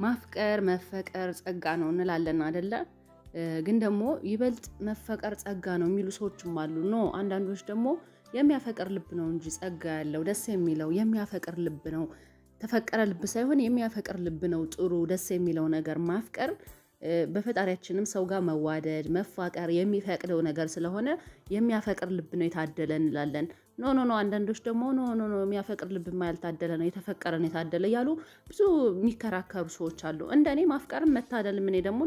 ማፍቀር መፈቀር ጸጋ ነው እንላለን አይደለ? ግን ደግሞ ይበልጥ መፈቀር ጸጋ ነው የሚሉ ሰዎችም አሉ። ኖ አንዳንዶች ደግሞ የሚያፈቅር ልብ ነው እንጂ ጸጋ ያለው ደስ የሚለው የሚያፈቅር ልብ ነው። ተፈቀረ ልብ ሳይሆን የሚያፈቅር ልብ ነው ጥሩ ደስ የሚለው ነገር ማፍቀር በፈጣሪያችንም ሰው ጋር መዋደድ መፋቀር የሚፈቅደው ነገር ስለሆነ የሚያፈቅር ልብ ነው የታደለ እንላለን። ኖ አንዳንዶች ደግሞ ኖ የሚያፈቅር ልብ ያልታደለ ነው የተፈቀረ ነው የታደለ እያሉ ብዙ የሚከራከሩ ሰዎች አሉ። እንደኔ ማፍቀርም መታደልም እኔ ደግሞ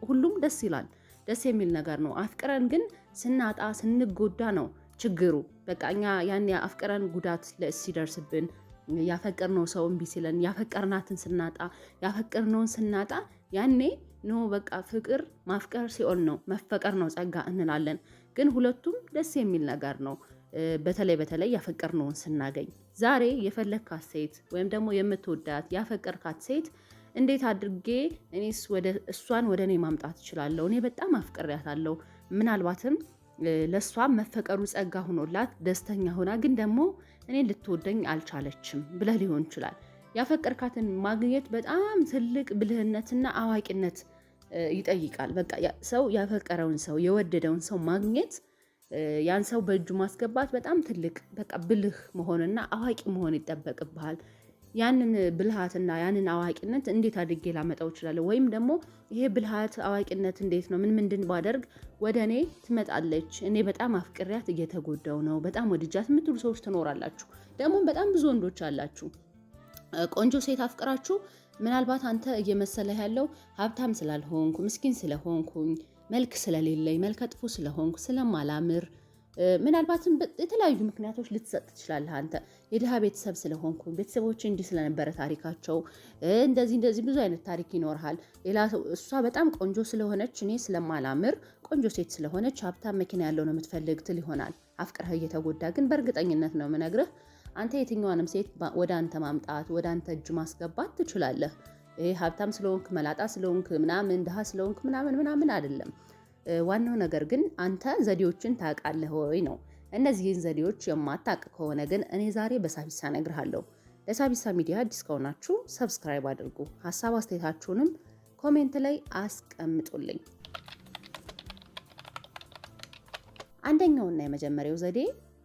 ሁሉም ደስ ይላል። ደስ የሚል ነገር ነው። አፍቅረን ግን ስናጣ ስንጎዳ ነው ችግሩ። በቃ እኛ ያን አፍቅረን ጉዳት ሲደርስብን ያፈቀርነው ሰው እምቢ ሲለን ያፈቀርናትን ስናጣ ያፈቀርነውን ስናጣ ያኔ ኖ በቃ ፍቅር ማፍቀር ሲኦል ነው መፈቀር ነው ጸጋ እንላለን። ግን ሁለቱም ደስ የሚል ነገር ነው። በተለይ ያፈቀርነውን ስናገኝ ዛሬ የፈለግካት ሴት ወይም ደግሞ የምትወዳት ያፈቀርካት ሴት እንዴት አድርጌ እኔስ እሷን ወደ እኔ ማምጣት እችላለሁ? እኔ በጣም አፍቅሬያታለሁ። ምናልባትም ለእሷ መፈቀሩ ጸጋ ሆኖላት ደስተኛ ሆና ግን ደግሞ እኔ ልትወደኝ አልቻለችም ብለህ ሊሆን ይችላል። ያፈቀርካትን ማግኘት በጣም ትልቅ ብልህነትና አዋቂነት ይጠይቃል። በቃ ሰው ያፈቀረውን ሰው የወደደውን ሰው ማግኘት ያን ሰው በእጁ ማስገባት በጣም ትልቅ በቃ ብልህ መሆንና አዋቂ መሆን ይጠበቅብሃል። ያንን ብልሃትና ያንን አዋቂነት እንዴት አድርጌ ላመጣው እችላለሁ? ወይም ደግሞ ይሄ ብልሃት አዋቂነት እንዴት ነው ምንድን ባደርግ ወደ እኔ ትመጣለች? እኔ በጣም አፍቅሪያት እየተጎዳው ነው በጣም ወድጃት የምትሉ ሰዎች ትኖራላችሁ። ደግሞ በጣም ብዙ ወንዶች አላችሁ። ቆንጆ ሴት አፍቅራችሁ ምናልባት አንተ እየመሰለህ ያለው ሀብታም ስላልሆንኩ ምስኪን ስለሆንኩኝ መልክ ስለሌለኝ መልከ ጥፉ ስለሆንኩ ስለማላምር ምናልባትም የተለያዩ ምክንያቶች ልትሰጥ ትችላለህ። አንተ የድሃ ቤተሰብ ስለሆንኩ ቤተሰቦች እንዲህ ስለነበረ ታሪካቸው እንደዚህ ብዙ አይነት ታሪክ ይኖርሃል። ሌላ እሷ በጣም ቆንጆ ስለሆነች እኔ ስለማላምር ቆንጆ ሴት ስለሆነች ሀብታም መኪና ያለው ነው የምትፈልግ ትል ይሆናል። አፍቅረህ እየተጎዳ ግን በእርግጠኝነት ነው የምነግርህ አንተ የትኛዋንም ሴት ወደ አንተ ማምጣት ወደ አንተ እጅ ማስገባት ትችላለህ። ሀብታም ስለሆንክ መላጣ ስለሆንክ ምናምን ድሃ ስለሆንክ ምናምን አይደለም። ዋናው ነገር ግን አንተ ዘዴዎችን ታውቃለህ ወይ ነው። እነዚህን ዘዴዎች የማታውቅ ከሆነ ግን እኔ ዛሬ በሳቢሳ እነግርሃለሁ። ለሳቢሳ ሚዲያ አዲስ ከሆናችሁ ሰብስክራይብ አድርጉ። ሀሳብ አስተያየታችሁንም ኮሜንት ላይ አስቀምጡልኝ። አንደኛውና የመጀመሪያው ዘዴ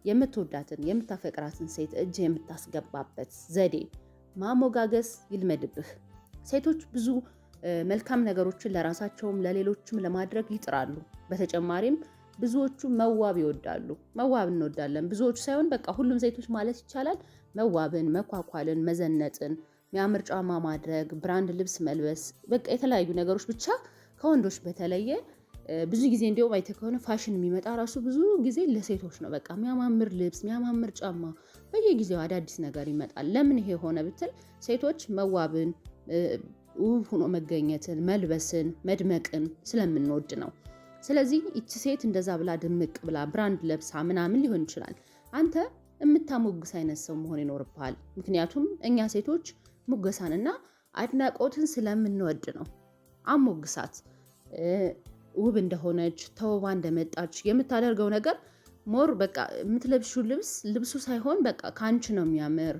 የምትወዳትን የምታፈቅራትን ሴት እጅ የምታስገባበት ዘዴ ማሞጋገስ ይልመድብህ። ሴቶች ብዙ መልካም ነገሮችን ለራሳቸውም ለሌሎችም ለማድረግ ይጥራሉ። በተጨማሪም ብዙዎቹ መዋብ ይወዳሉ። መዋብ እንወዳለን ብዙዎቹ ሳይሆን በቃ ሁሉም ሴቶች ማለት ይቻላል መዋብን፣ መኳኳልን፣ መዘነጥን፣ የሚያምር ጫማ ማድረግ፣ ብራንድ ልብስ መልበስ በቃ የተለያዩ ነገሮች ብቻ ከወንዶች በተለየ ብዙ ጊዜ እንዲያውም አይተህ ከሆነ ፋሽን የሚመጣ ራሱ ብዙ ጊዜ ለሴቶች ነው። በቃ የሚያማምር ልብስ የሚያማምር ጫማ በየጊዜው አዳዲስ ነገር ይመጣል። ለምን ይሄ ሆነ ብትል ሴቶች መዋብን ውብ ሆኖ መገኘትን መልበስን መድመቅን ስለምንወድ ነው። ስለዚህ ይቺ ሴት እንደዛ ብላ ድምቅ ብላ ብራንድ ለብሳ ምናምን ሊሆን ይችላል። አንተ የምታሞግስ አይነት ሰው መሆን ይኖርብሃል። ምክንያቱም እኛ ሴቶች ሙገሳንና አድናቆትን ስለምንወድ ነው። አሞግሳት። ውብ እንደሆነች ተውባ እንደመጣች የምታደርገው ነገር ሞር በቃ የምትለብሺው ልብሱ ሳይሆን በቃ ካንቺ ነው የሚያምር።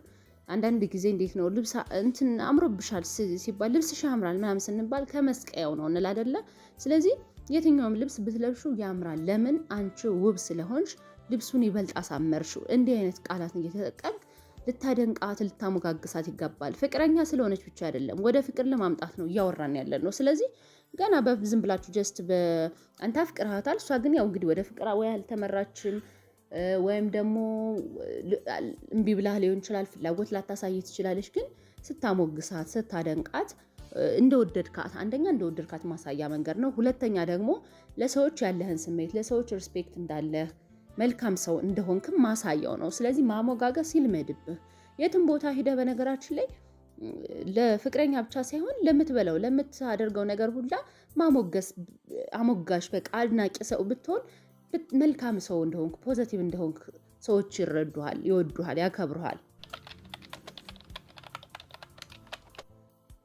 አንዳንድ ጊዜ እንዴት ነው ልብስ እንትን አምሮብሻል ሲባል ልብስሽ ያምራል ምናምን ስንባል ከመስቀያው ነው እንል አይደለ? ስለዚህ የትኛውም ልብስ ብትለብሹ ያምራል። ለምን? አንቺ ውብ ስለሆንሽ ልብሱን ይበልጥ አሳመርሽው። እንዲህ አይነት ቃላትን እየተጠቀምክ ልታደንቃት ልታሞጋግሳት ይገባል። ፍቅረኛ ስለሆነች ብቻ አይደለም ወደ ፍቅር ለማምጣት ነው እያወራን ያለን ነው። ስለዚህ ገና በዝም ብላችሁ ጀስት አንተ አፍቅርሃታል እሷ ግን ያው እንግዲህ ወደ ፍቅር ወይ አልተመራችም ወይም ደግሞ እምቢ ብላ ሊሆን ይችላል። ፍላጎት ላታሳይ ትችላለች። ግን ስታሞግሳት ስታደንቃት እንደወደድካት አንደኛ እንደወደድካት ማሳያ መንገድ ነው። ሁለተኛ ደግሞ ለሰዎች ያለህን ስሜት ለሰዎች ሪስፔክት እንዳለህ መልካም ሰው እንደሆንክም ማሳያው ነው። ስለዚህ ማሞጋገስ ይልመድብህ። የትም ቦታ ሂደህ በነገራችን ላይ ለፍቅረኛ ብቻ ሳይሆን ለምትበለው ለምታደርገው ነገር ሁላ ማሞገስ አሞጋሽ በቃ አድናቂ ሰው ብትሆን መልካም ሰው እንደሆንክ ፖዚቲቭ እንደሆንክ ሰዎች ይረዱሃል፣ ይወዱሃል፣ ያከብሩሃል።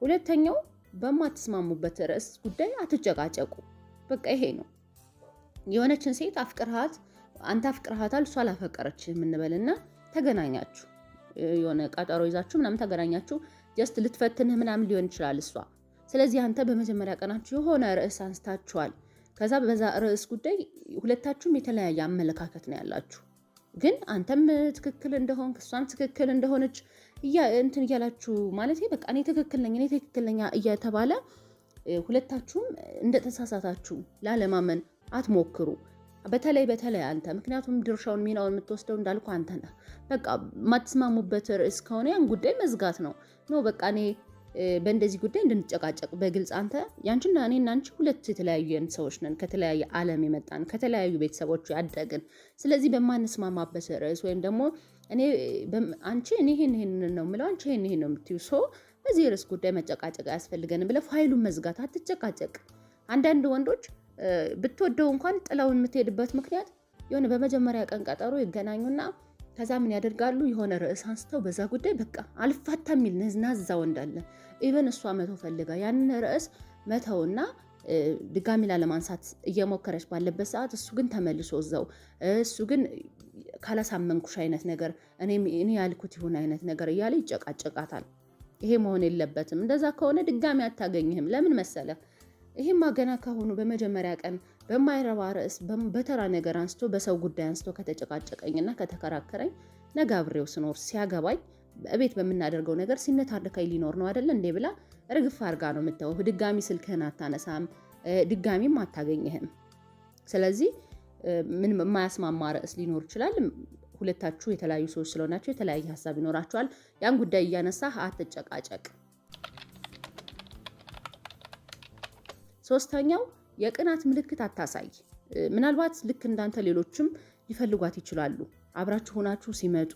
ሁለተኛው በማትስማሙበት ርዕስ ጉዳይ አትጨቃጨቁ። በቃ ይሄ ነው። የሆነችን ሴት አፍቅርሃት አንተ አፍቅርሃታል እሷ አላፈቀረችም እንበልና ተገናኛችሁ የሆነ ቀጠሮ ይዛችሁ ምናምን ተገናኛችሁ ጀስት ልትፈትንህ ምናምን ሊሆን ይችላል። እሷ ስለዚህ አንተ በመጀመሪያ ቀናችሁ የሆነ ርዕስ አንስታችኋል። ከዛ በዛ ርዕስ ጉዳይ ሁለታችሁም የተለያየ አመለካከት ነው ያላችሁ። ግን አንተም ትክክል እንደሆንክ እሷም ትክክል እንደሆነች እንትን እያላችሁ ማለት በቃ እኔ ትክክል ነኝ እየተባለ ሁለታችሁም እንደተሳሳታችሁ ላለማመን አትሞክሩ። በተለይ አንተ፣ ምክንያቱም ድርሻውን ሚናውን የምትወስደው እንዳልኩ አንተ ነህ። በቃ የማትስማሙበት ርዕስ ከሆነ ያን ጉዳይ መዝጋት ነው። በቃ እኔ በእንደዚህ ጉዳይ እንድንጨቃጨቅ በግልጽ አንተ ያንቺና እኔና አንቺ ሁለት የተለያየን ሰዎች ነን፣ ከተለያየ ዓለም የመጣን ከተለያዩ ቤተሰቦች ያደግን። ስለዚህ በማንስማማበት ርዕስ ወይም ደግሞ አንቺ እኔ ይሄን ነው የምለው አንቺ ይሄን ነው የምትይው በዚህ ርዕስ ጉዳይ መጨቃጨቅ አያስፈልገንም ብለህ ፋይሉን መዝጋት፣ አትጨቃጨቅ። አንዳንድ ወንዶች ብትወደው እንኳን ጥለውን የምትሄድበት ምክንያት የሆነ በመጀመሪያ ቀን ቀጠሮ ይገናኙና ከዛ ምን ያደርጋሉ? የሆነ ርዕስ አንስተው በዛ ጉዳይ በቃ አልፋታ የሚል ነዝናዛ ወንድ አለ። ኢቨን እሷ መተው ፈልጋ ያንን ርዕስ መተውና ድጋሚ ላለማንሳት እየሞከረች ባለበት ሰዓት እሱ ግን ተመልሶ እሱ ግን ካላሳመንኩሽ አይነት ነገር እኔ ያልኩት ይሁን አይነት ነገር እያለ ይጨቃጨቃታል። ይሄ መሆን የለበትም። እንደዛ ከሆነ ድጋሚ አታገኝህም። ለምን መሰለ? ይሄማ ገና ከሆኑ በመጀመሪያ ቀን በማይረባ ርዕስ በተራ ነገር አንስቶ በሰው ጉዳይ አንስቶ ከተጨቃጨቀኝና ከተከራከረኝ ነገ አብሬው ስኖር ሲያገባኝ በቤት በምናደርገው ነገር ሲነታርከኝ ሊኖር ነው አይደለ እንዴ ብላ ርግፍ አድርጋ ነው የምትተወው። ድጋሚ ስልክህን አታነሳም፣ ድጋሚም አታገኝህም። ስለዚህ ምንም የማያስማማ ርዕስ ሊኖር ይችላል። ሁለታችሁ የተለያዩ ሰዎች ስለሆናችሁ የተለያየ ሀሳብ ይኖራችኋል። ያን ጉዳይ እያነሳህ አትጨቃጨቅ። ሶስተኛው የቅናት ምልክት አታሳይ። ምናልባት ልክ እንዳንተ ሌሎችም ሊፈልጓት ይችላሉ። አብራችሁ ሆናችሁ ሲመጡ፣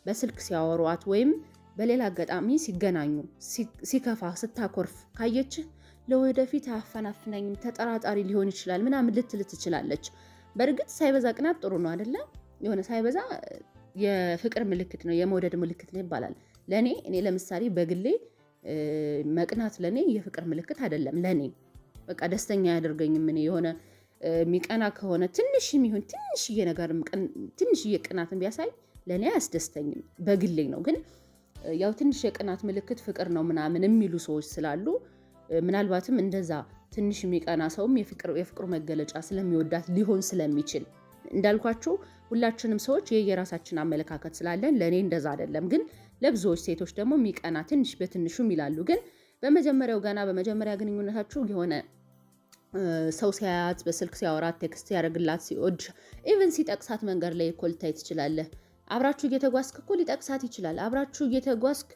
በስልክ ሲያወሯት ወይም በሌላ አጋጣሚ ሲገናኙ ሲከፋ ስታኮርፍ ካየችህ ለወደፊት አያፈናፍነኝም ተጠራጣሪ ሊሆን ይችላል ምናምን ልትል ትችላለች። በእርግጥ ሳይበዛ ቅናት ጥሩ ነው አይደለ? የሆነ ሳይበዛ የፍቅር ምልክት ነው፣ የመውደድ ምልክት ነው ይባላል። እኔ ለምሳሌ በግሌ መቅናት ለኔ የፍቅር ምልክት አይደለም። ለኔ በቃ ደስተኛ ያደርገኝም። እኔ የሆነ የሚቀና ከሆነ ትንሽም ይሁን ትንሽዬ ነገርም ትንሽዬ ቅናትን ቢያሳይ ለኔ አያስደስተኝም፣ በግሌ ነው። ግን ያው ትንሽ የቅናት ምልክት ፍቅር ነው ምናምን የሚሉ ሰዎች ስላሉ ምናልባትም እንደዛ ትንሽ የሚቀና ሰውም የፍቅሩ መገለጫ ስለሚወዳት ሊሆን ስለሚችል እንዳልኳችሁ ሁላችንም ሰዎች የየራሳችን አመለካከት ስላለን ለኔ እንደዛ አይደለም። ግን ለብዙዎች ሴቶች ደግሞ የሚቀና ትንሽ በትንሹም ይላሉ። ግን በመጀመሪያ ግንኙነታችሁ የሆነ ሰው ሲያያት በስልክ ሲያወራት ቴክስት ያደርግላት ሲወድ ኢቭን ሲጠቅሳት መንገድ ላይ እኮ ልታይ ትችላለህ። አብራችሁ እየተጓዝክ እኮ ሊጠቅሳት ይችላል። አብራችሁ እየተጓዝክ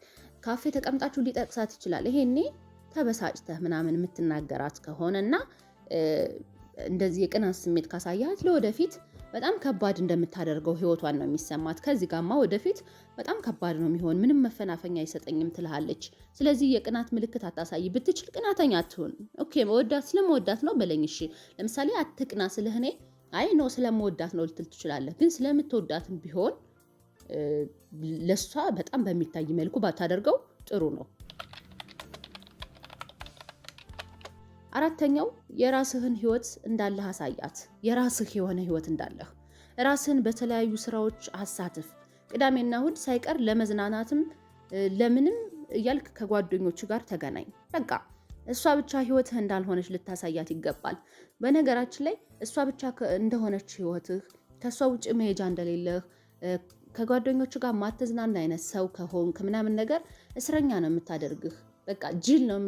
ካፌ ተቀምጣችሁ ሊጠቅሳት ይችላል። ይሄኔ ተበሳጭተህ ምናምን የምትናገራት ከሆነና እንደዚህ የቅናት ስሜት ካሳያት ለወደፊት በጣም ከባድ እንደምታደርገው ህይወቷን ነው የሚሰማት። ከዚህ ጋማ ወደፊት በጣም ከባድ ነው የሚሆን፣ ምንም መፈናፈኛ አይሰጠኝም ትልሃለች። ስለዚህ የቅናት ምልክት አታሳይ። ብትችል ቅናተኛ አትሁን። ኦኬ ስለመወዳት ነው በለኝ። እሺ ለምሳሌ አትቅና ስልህ እኔ ስለመወዳት ነው ልትል ትችላለህ። ግን ስለምትወዳትም ቢሆን ለሷ በጣም በሚታይ መልኩ ባታደርገው ጥሩ ነው። አራተኛው የራስህን ህይወት እንዳለህ አሳያት። የራስህ የሆነ ህይወት እንዳለህ ራስህን በተለያዩ ስራዎች አሳትፍ። ቅዳሜና እሁድ ሳይቀር ለመዝናናትም ለምንም እያልክ ከጓደኞች ጋር ተገናኝ። በቃ እሷ ብቻ ህይወትህ እንዳልሆነች ልታሳያት ይገባል። በነገራችን ላይ እሷ ብቻ እንደሆነች ህይወትህ፣ ከእሷ ውጭ መሄጃ እንደሌለህ፣ ከጓደኞች ጋር ማትዝናና አይነት ሰው ከሆንክ ምናምን ነገር እስረኛ ነው የምታደርግህ። በቃ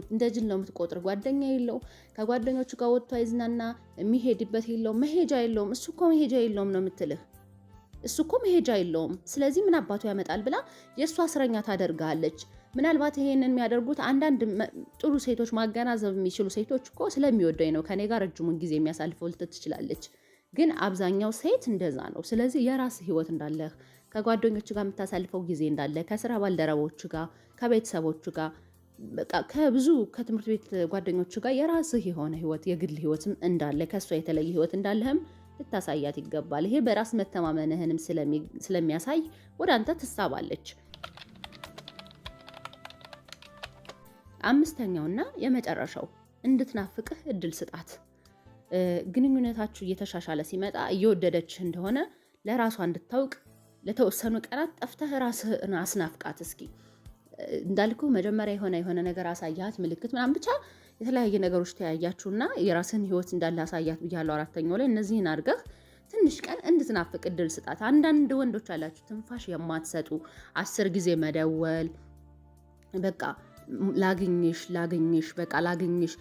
እንደ ጅል ነው የምትቆጥር። ጓደኛ የለው፣ ከጓደኞቹ ጋር ወጥቶ አይዝናና፣ የሚሄድበት የለው፣ መሄጃ የለውም። እሱ እኮ መሄጃ የለውም ነው የምትልህ። እሱ እኮ መሄጃ የለውም፣ ስለዚህ ምን አባቱ ያመጣል ብላ የእሷ እስረኛ ታደርጋለች። ምናልባት ይሄንን የሚያደርጉት አንዳንድ ጥሩ ሴቶች፣ ማገናዘብ የሚችሉ ሴቶች እኮ ስለሚወደኝ ነው ከኔ ጋር ረጅሙን ጊዜ የሚያሳልፈው ልትል ትችላለች። ግን አብዛኛው ሴት እንደዛ ነው። ስለዚህ የራስህ ህይወት እንዳለህ፣ ከጓደኞች ጋር የምታሳልፈው ጊዜ እንዳለ፣ ከስራ ባልደረቦች ጋር፣ ከቤተሰቦች ጋር በቃ ከትምህርት ቤት ጓደኞች ጋር የራስህ የሆነ ህይወት የግል ህይወትም እንዳለ ከሷ የተለየ ህይወት እንዳለህም ልታሳያት ይገባል። ይሄ በራስ መተማመንህንም ስለሚያሳይ ወደ አንተ ትሳባለች። አምስተኛውና የመጨረሻው እንድትናፍቅህ እድል ስጣት። ግንኙነታችሁ እየተሻሻለ ሲመጣ እየወደደችህ እንደሆነ ለራሷ እንድታውቅ ለተወሰኑ ቀናት ጠፍተህ ራስህን አስናፍቃት። እስኪ እንዳልኩ መጀመሪያ የሆነ ነገር አሳያት ምልክት ምናምን ብቻ የተለያየ ነገሮች ተያያችሁና የራስን ህይወት እንዳለ አሳያት ብያለሁ። አራተኛው ላይ እነዚህን አድርገህ ትንሽ ቀን እንድትናፍቅ እድል ስጣት። አንዳንድ ወንዶች አላችሁ ትንፋሽ የማትሰጡ 10 ጊዜ መደወል፣ በቃ ላግኝሽ በቃ ላግኝሽ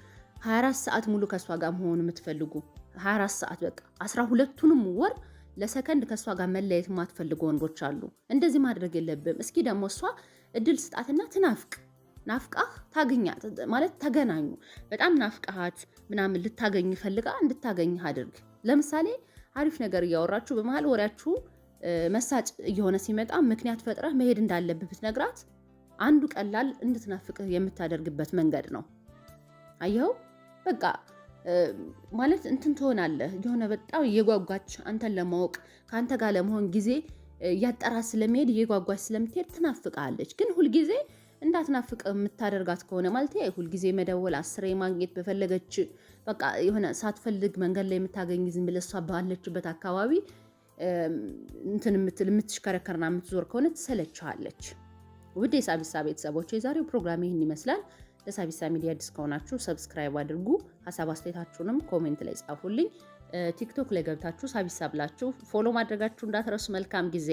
24 ሰዓት ሙሉ ከሷ ጋር መሆን የምትፈልጉ 24 ሰዓት በቃ 12ቱንም ወር ለሰከንድ ከሷ ጋር መለየት የማትፈልጉ ወንዶች አሉ። እንደዚህ ማድረግ የለብም። እስኪ ደግሞ እሷ እድል ስጣትና ትናፍቅ። ናፍቃህ ታገኛት ማለት ተገናኙ። በጣም ናፍቃሃት ምናምን ልታገኝ ፈልጋ እንድታገኝህ አድርግ። ለምሳሌ አሪፍ ነገር እያወራችሁ በመሀል ወሬያችሁ መሳጭ እየሆነ ሲመጣ ምክንያት ፈጥረህ መሄድ እንዳለብህ ብትነግራት አንዱ ቀላል እንድትናፍቅህ የምታደርግበት መንገድ ነው። አየኸው? በቃ ማለት እንትን ትሆናለህ። የሆነ በጣም እየጓጓች አንተን ለማወቅ ከአንተ ጋር ለመሆን ጊዜ እያጠራት ስለሚሄድ እየጓጓች ስለምትሄድ ትናፍቃለች። ግን ሁልጊዜ እንዳትናፍቅ የምታደርጋት ከሆነ ማለት ሁልጊዜ መደወል 10 ማግኘት በፈለገች በቃ የሆነ ሳትፈልግ መንገድ ላይ የምታገኝ ዝም ብለህ እሷ ባለችበት አካባቢ እንትን የምትሽከረከርና የምትዞር ከሆነ ትሰለችሃለች። ውድ የሳቢሳ ቤተሰቦች የዛሬው ፕሮግራም ይህን ይመስላል። ለሳቢሳ ሚዲያ አዲስ ከሆናችሁ ሰብስክራይብ አድርጉ። ሀሳብ አስተያየታችሁንም ኮሜንት ላይ ጻፉልኝ። ቲክቶክ ላይ ገብታችሁ ሳቢሳ ብላችሁ ፎሎ ማድረጋችሁ እንዳትረሱ። መልካም ጊዜ